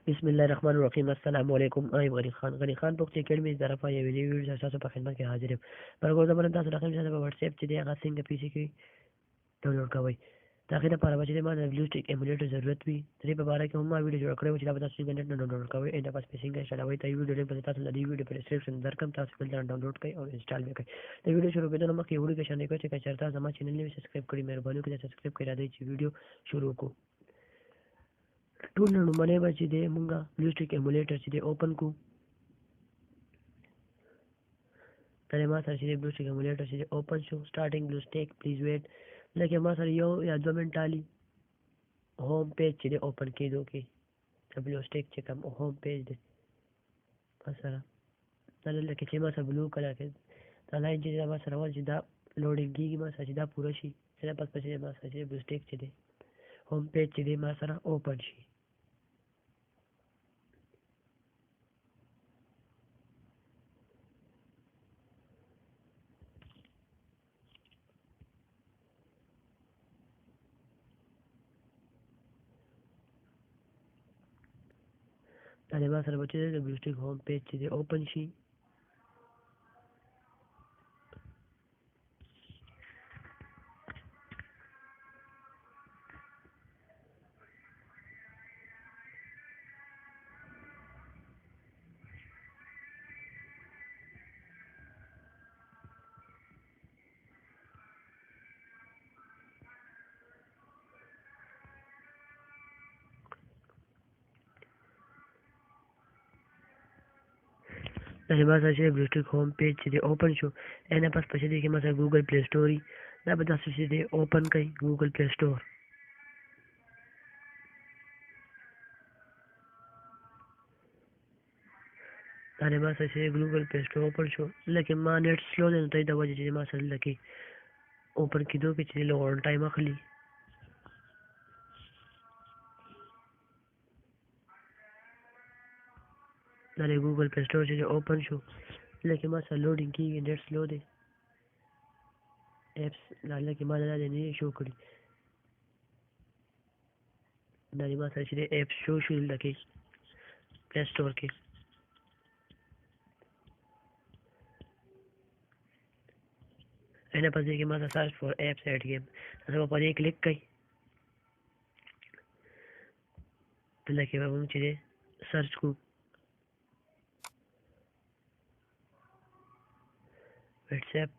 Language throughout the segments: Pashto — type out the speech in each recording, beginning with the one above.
बिस्मिल्लाहिर्रहमानिर्रहीम अस्सलाम वालेकुम आई غني خان په اکیډمي طرفه یو ویډیو تاسو په خدمت کې حاضر یم پرګو زموږ تاسو راخم چې په واتس اپ چې دی هغه څنګه پی سي کې ډاونلوډ کوئ دا غیر لپاره چې ما د بلو سټیک ایمولیټر ضرورت وي درې په اړه کې هم ما ویډیو جوړ کړی و چې دا به تاسو څنګه نت ډاونلوډ کوئ انډا پاس پیسینګ انشاءالله ته ویډیو لینک به تاسو د دې ویډیو په ډسکرپشن درکم تاسو بل ځان ډاونلوډ کړئ او انسټال وکړئ د ویډیو شروع کېدو مخکې وړو کې شانې کوي چې چېرته زما چینل نه سبسکرایب کړئ مهرباني وکړئ سبسکرایب کړئ راځئ چې ویډیو شروع کړو ټول لومړی به چې دی مونږه بلو سټیک ایمولیټر چې دی اوپن کړو دا ما سره چې دی بلو سټیک ایمولیټر چې دی اوپن شو سټارټینګ بلو سټیک پلیز ویټ لکه ما سره یو یا دوه منټه علي home page چې دی اوپن کېدو کې د بلو سټیک چې کوم home page دی ما سره دا لکه چې ما سره بلو کلر کې دا لاین چې ما سره ول چې دا لوډینګ کېږي ما سره چې دا پوره شي دا پس پسې ما سره چې بلو سټیک چې دی home page چې دی ما سره اوپن شي دا ما سره به چې د بلو سټیک home page چې دی اوپن شي دا ما سره چې بلو سټیک home page چې دی اوپن شو اینه پس پسې دی کې ما سره ګوګل پلی سټور دا به تاسو چې دی اوپن کړئ ګوګل پلی سټور دا ما سره چې ګوګل پلی سټور اوپن شو لکه ما نیټ سلو دی نو ته د وجې چې ما سره لکه اوپن کېدو کې چې لږ ټایم اخلي دا ګوګل پلی سټور چې اوپن شو لکه ما سره لوډینګ کېږي نیټ سلو دی اپس لکه ما دا نه شو کړي دا ما سره چې اپس شو شو لکه پلی سټور کې اینه پس دی کې ما سره سرچ فور اپس ایټ گیم تاسو په دې کلیک کړئ لکه به موږ چې سرچ کو WhatsApp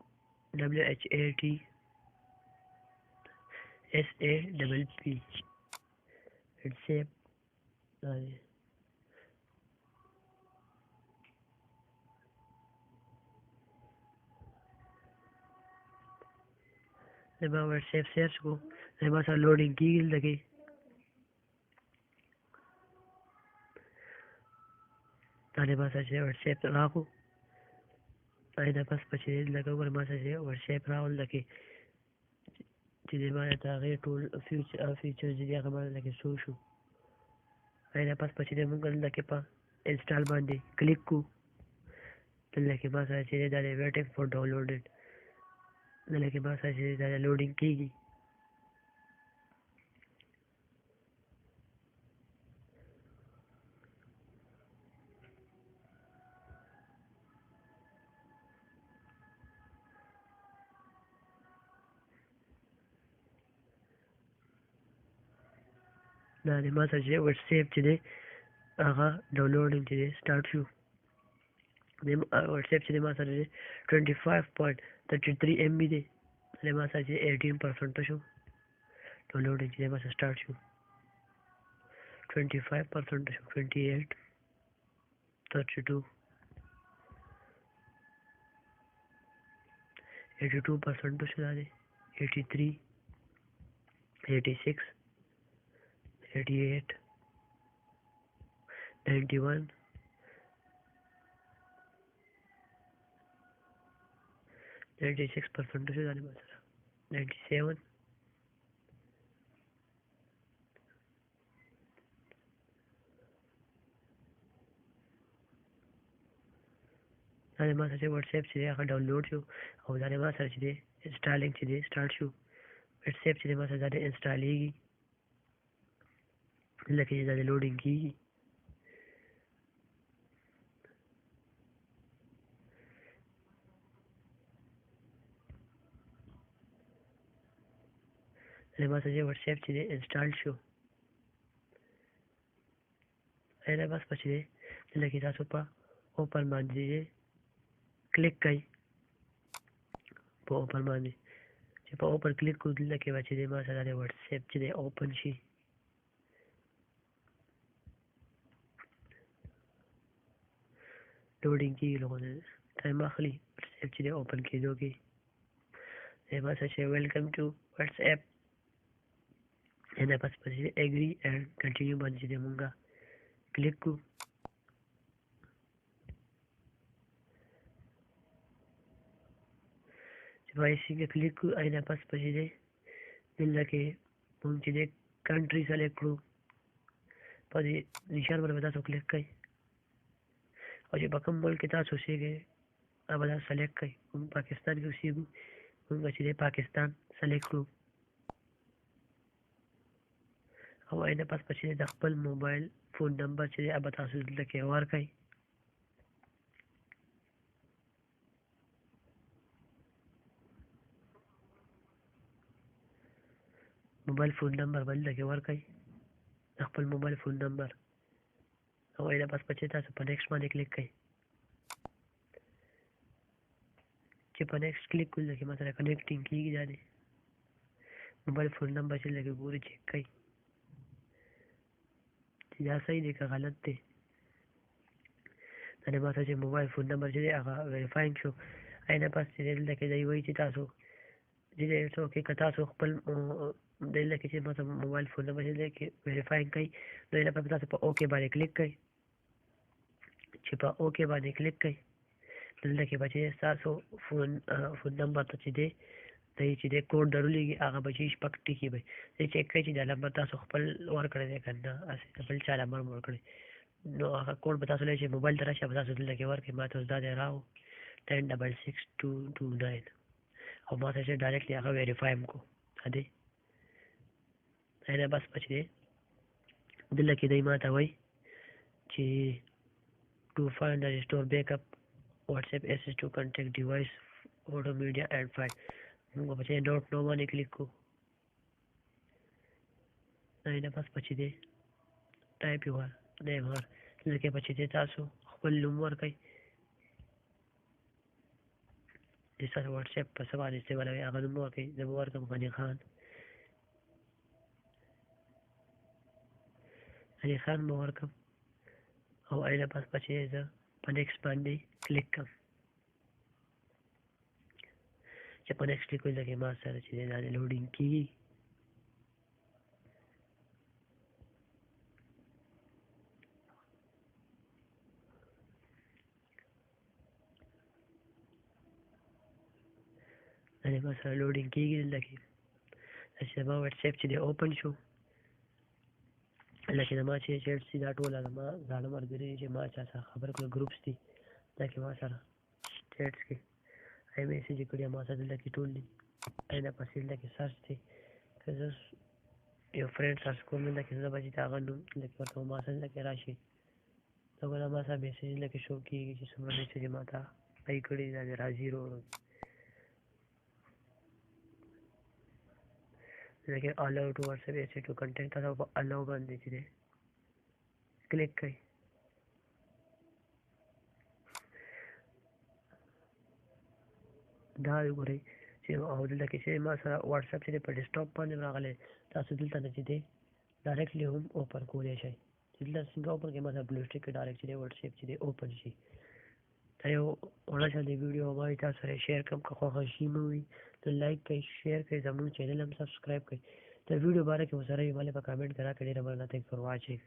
WHATSAPP WhatsApp زما WhatsApp سرچ کو زما سره لوډینګ کېږي لکه دا ما سره چې WhatsApp راکو دا پس پچې لکه وګوره ما سره چې WhatsApp راول لکه چې ما ته هغې ټول فیچرز دي هغه ما لکه شو دا پس پچې موږ لکه په انسټال باندې کلیک کو لکه ما سره چې دا ویټینګ فور ډاونلوډډ لکه ما سره چې دا لوډینګ کېږي دا ما سره چې WhatsApp چې دی هغه ډاونلوډینګ چې دی سټارټ شو WhatsApp چې دی ما سره 25.33 MB دی ما سره چې 18% شو ډاونلوډینګ چې دی ما سره سټارټ شو 25% شو 28 32 82% شو دا دی 83 86 88 91 96% شو دا دی ما سره 97 دا ما سره چې WhatsApp چې دی هغه ډاونلوډ شو او دا ما سره چې دی انسټالینګ چې دی سټارټ شو WhatsApp چې دی ما سره دا انسټالیږي لکه چې دا لوډینګ کېږي له ما سره واتس اپ چې دی انسټال شو اینه بس پچې دی دلته کې تاسو په اوپن باندې کلیک کوئ په اوپن باندې چې په اوپن کلیک کوو دلته کې به چې دی ما سره د واتس اپ چې دی اوپن شي لوډینګ کېږي لږ ټایم اخلي واتس اپ چې دی اوپن کېدو کې ما سره چې ویلکم ټو واتس اپ اینه بس پچې اګري اینډ کنټینیو باندې چې دی مونږه کلیک کوو وایي څنګه کلیک کوو اینه پس پچې دی دلته کې مونږ چې دی کنټري سلیکټ کړو په دې نشان باندې به تاسو کلیک کوئ او چې په کوم ملک کې تاسو اوسېږئ هغه به تاسو سلیکټ کوئ موږ پاکستان کې اوسېږو موږ به چې دی پاکستان سلیکټ کړو او اینه پس پچې د خپل موبایل فون نمبر چې دی هغه به تاسو دلته کې ورکوئ موبایل فون نمبر به دلته کې ورکوئ د خپل موبایل فون نمبر او اینه پس پچې تاسو په نیکسټ باندې کلیک کوئ چې په نیکسټ کلیک کړو دلته کې مثلا کنیکټینګ کېږي دا دی موبایل فون نمبر چې دلته کې ګورئ چیک کوئ چې دا صحیح دی که غلط دی دا ما سره چې موبایل فون نمبر چې دی هغه ویریفاینګ شو اینه پس چې دلته کې دی وایي چې تاسو چې دی څوک که تاسو خپل دلته کې چې مثلا موبایل فون نمبر چې دی کې ویریفاینګ کوئ نو اینه پس تاسو په اوکې باندې کلیک کوئ چې په اوکې باندې کلیک کوئ دلته کې به چې ستاسو فون نمبر ته چې دی دی چې دی کوډ درولېږي هغه به چې شپږ ټکي به دی چیک کوئ چې دا نمبر تاسو خپل ورکړی دی که نه هسې د بل چا نمبر مو ورکړی نو هغه کوډ به تاسو لرئ چې موبایل ته راشي به تاسو دلته کې ورکړئ ما ته اوس دا دی راو 106629 او ما ته چې ډایرکټلی هغه ویریفای م کو ښه دی اینه بس پچې دی دلته کې دی ما ته وایي چې to find and restore backup WhatsApp access to contact device photo media and file موږ به چې ډاټ نو باندې کلیک کوو اینه بس پچې دی ټایپ یې ور دی ور دلته کې پچې دی تاسو خپل نوم ورکئ چې ستاسو واتساپ په څه باندې استعمالوئ هغه نوم ورکئ زه به ورکړم غني خان غني خان به ورکړم او اینه پس پچې زه په نیکسټ باندې کلیک کړم چې په نیکسټ کلیک وکړم کې ما سره چې دی دا لوډینګ کېږي دا ما سره لوډینګ کېږي دلته کې چې زما واتساپ چې دی اوپن شو لکه زما چې چیټس دي دا ټوله زما زاړه ملګري چې ما چا سره خبرې کړو ګروپس دي دا کې ما سره چیټس کې آی میسیج یې کړي ما سره دلته کې ټول دي اینه پسې دلته کې سرچ دی که زه یو فرینډ سرچ کوم دلته کې زه به چې د هغه نوم دلته کې ورته ما سره دلته کې راشي نو به ما سره میسیج دلته کې شو کېږي چې څومره میسیج یې ما ته پی کړي دا مې راځي وروړو دلته کې الاو ټو واتساپ ایسې ټو کنټینټ تاسو په الاو باندې چې دی کلیک کوئ دا وګورئ چې او دلته کې چې ما سره واتساپ چې دی په ډیسکټاپ باندې راغلی تاسو دلته نه چې دی ډایرکټلی هم اوپن کولی شئ چې دلته څنګه اوپن کړئ ما سره بلو سټیک کې ډایرکټ چې دی واتساپ چې دی اوپن شي دا یو وړه شان دی ویډیو ما تاسو سره شیر کړم که خوښه شي مو وي نو لایک کړئ شیر کړئ زموږ چینل هم سبسکرایب کړئ د ویډیو باره کې مو سره یې مالې په کامنټ کې راکړئ ډېره مننه تھینک فار واچینګ